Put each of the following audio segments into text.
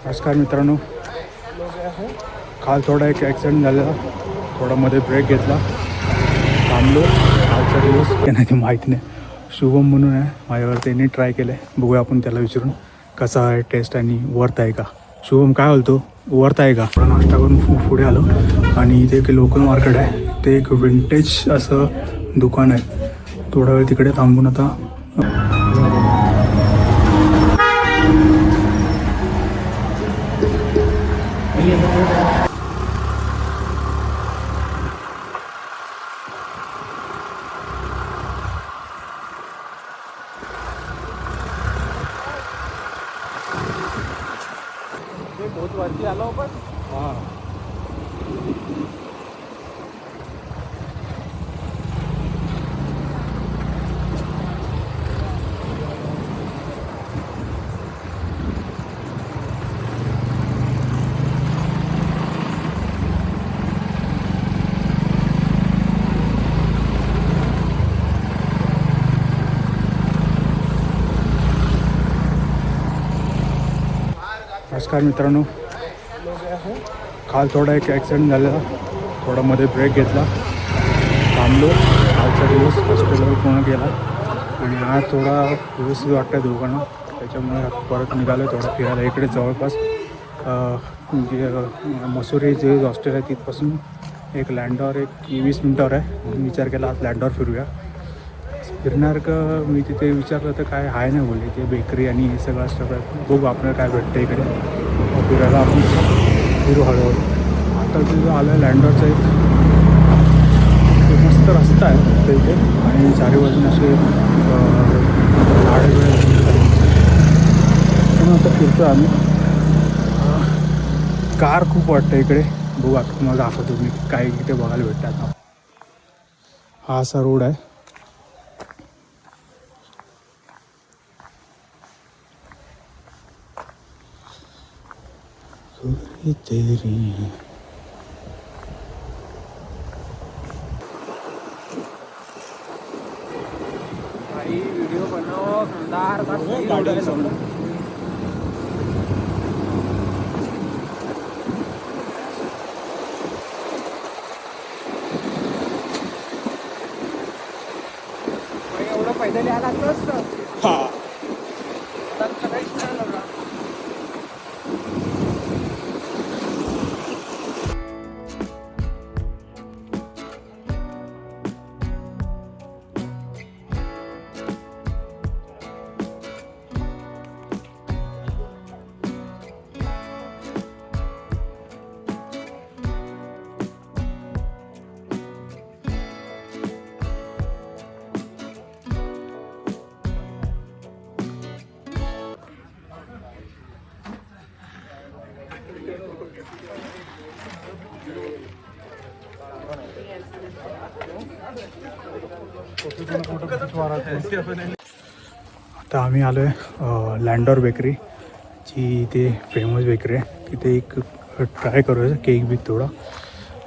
नमस्कार मित्रांनो, काल थोडा एक ॲक्सिडेंट झालेला, थोडा मध्ये ब्रेक घेतला, थांबलो. आजचा दिवस काय नाही ते माहीत नाही. शुभम म्हणून आहे माझ्यावर, त्यांनी ट्राय केलं आहे. बघूया आपण त्याला विचारून कसा आहे टेस्ट आणि वर्थ आहे का. शुभम काय बोलतो, वर्थ आहे का? थोडा नाश्ता करून पुढे आलो आणि इथे एक लोकल मार्केट आहे, ते एक विंटेज असं दुकान आहे. थोडा वेळ तिकडे थांबून आता बहुत वरती आलो आपण. हां नमस्कार मित्रांनो, काल थोडा एक ॲक्सिडेंट झालेला, थोडा मध्ये ब्रेक घेतला, थांबलो. आजचा दिवस हॉस्पिटलवर पूर्ण केला आणि आज थोडा व्यवस्थित वाटतं आहे दोघांना, त्याच्यामुळे परत निघालो थोडा फिरायला इकडे जवळपास. मसुरी जे हॉस्टेल आहे तिथपासून एक लँडवर एक 20 मिनटावर आहे. विचार केला आज लँडवर फिरूया. फिरणार का मी तिथे विचारलं तर काय आहे नाही बोलले, ते बेकरी आणि हे सगळं असतं. बघू आपल्याला काय भेटतं इकडे, फिरायला आपण फिरू हळूहळू. आता तिथं आलं लँडवरचा एक मस्त रस्ता आहे तर इथे, आणि चारी बाजूने असे झाडे म्हणून आता फिरतो आम्ही. कार खूप वाटतं इकडे. बघू आता तुम्हाला दाखवतो मी काय इथे बघायला भेटतं. आता हा असा रोड आहे. तेरी भाई व्हिडिओ बनव, शानदार बस. गाडी समोर एवढं पैदल यायला असतं. हां काहीच नाही लागला. आता आम्ही आलो आहे लँडवर बेकरी, जी इथे फेमस बेकरी आहे. तिथे एक ट्राय करूया केक बी थोडा.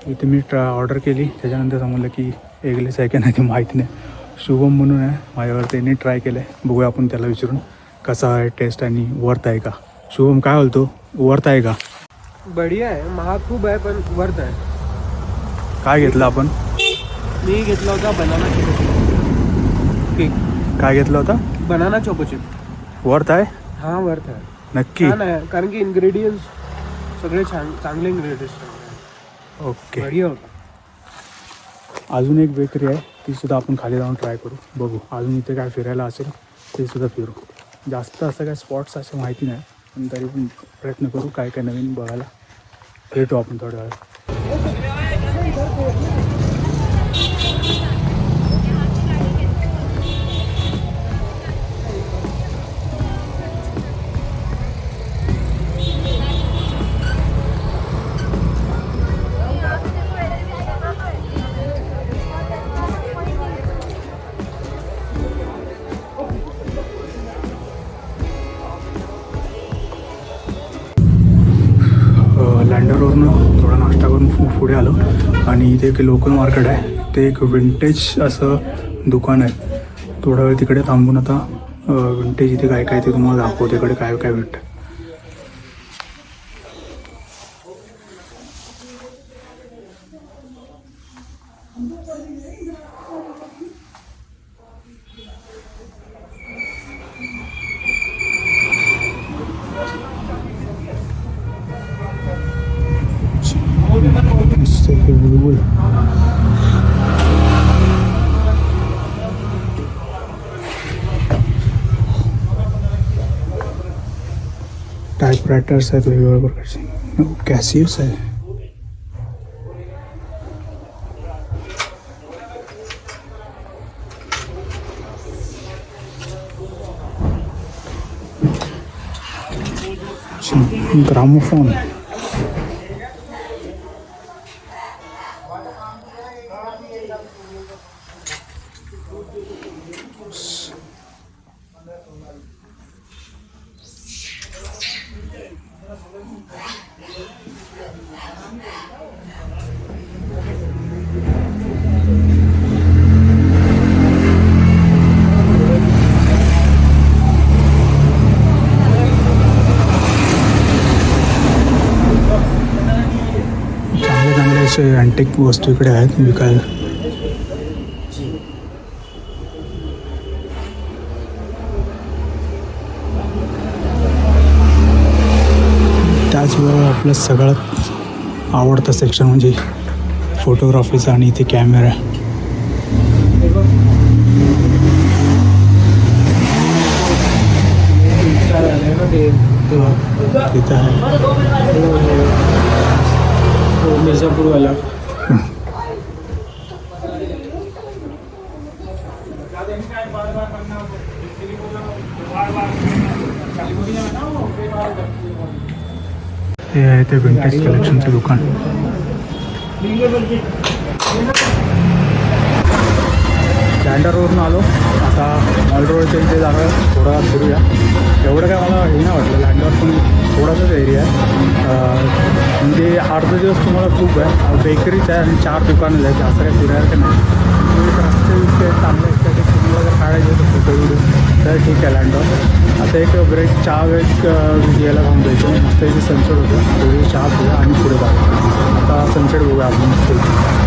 इथे मी ऑर्डर केली, त्याच्यानंतर समजलं की एगलेस आहे की नाही ते माहीत नाही. शुभम म्हणून आहे माझ्यावर, त्यांनी ट्राय केलं आहे. बघूया आपण त्याला विचारून कसा आहे टेस्ट आणि वर्थ आहे का. शुभम काय बोलतो, वर्थ आहे का? बढिया आहे. महाग खूप आहे पण वर्थ आहे. काय घेतलं आपण? मी घेतला होता बनाना चोको केक. काय घेतलं होता? Banana choco chip. वर्थ आहे? हां वर्थ आहे. नक्की? छान आहे, कारण की इन्ग्रेडियंट्स सगळे चांगले इन्ग्रेडियंट्स. ओके. बढिया होता. अजून एक बेकरी आहे, ती सुद्धा आपण खाली जाऊन ट्राय करू. बघू अजून इथे काय फिरायला असेल ते सुद्धा फिरू. जास्त असं काय स्पॉट्स असं माहिती नाही, पण तरी पण प्रयत्न करू काय काय नवीन बघायला. भेटू आपण थोड्या वेळा. लँडरवरून थोडा नाश्ता करून पुढे आलो आणि इथे एक लोकल मार्केट आहे, ते एक विंटेज असं दुकान आहे. थोडा वेळ तिकडे थांबून आता विंटेज इथे काय काय ते तुम्हाला दाखवतो, इकडे काय काय भेटतं. बिलकुल. टायपरायटर्स आहेत वेगवेगळ्या प्रकारचे. कॅसियस आहे. ग्रामोफोन. चांगले असे अँटिक वस्तू इकडे आहेत विकायला. त्याचबरोबर आपलं सगळ्यात आवडतं सेक्शन म्हणजे फोटोग्राफीचा आणि इथे कॅमेरा. तिथं आहे मिर्झापूरवाला. हे आहे ते विंटेज कलेक्शनचं दुकान. लँडरवरून आलो आता मॉल रोडच्या इथे जागा थोडा फिरूया. एवढं काय मला हे नाही वाटलं. लँडवर पण थोडासाच एरिया आहे. म्हणजे अर्धा दिवस तुम्हाला खूप आहे. बेकरीच आहे आणि 4 दुकानं आहेत. जास्त काही फिरायला का नाही. रस्ते विस्ते चांगले असतात. तुम्हाला जर काढायचे होतं फोटो व्हिडिओ तर ठीक आहे लँडवर. आता एक ब्रेक चहा वेग घ्यायला जाऊन द्यायचं. मस्त इथे सनसेट होतं. थोडी चहा पिऊया आणि पुढे जाऊ. आता सनसेट बघूया आपण मस्त.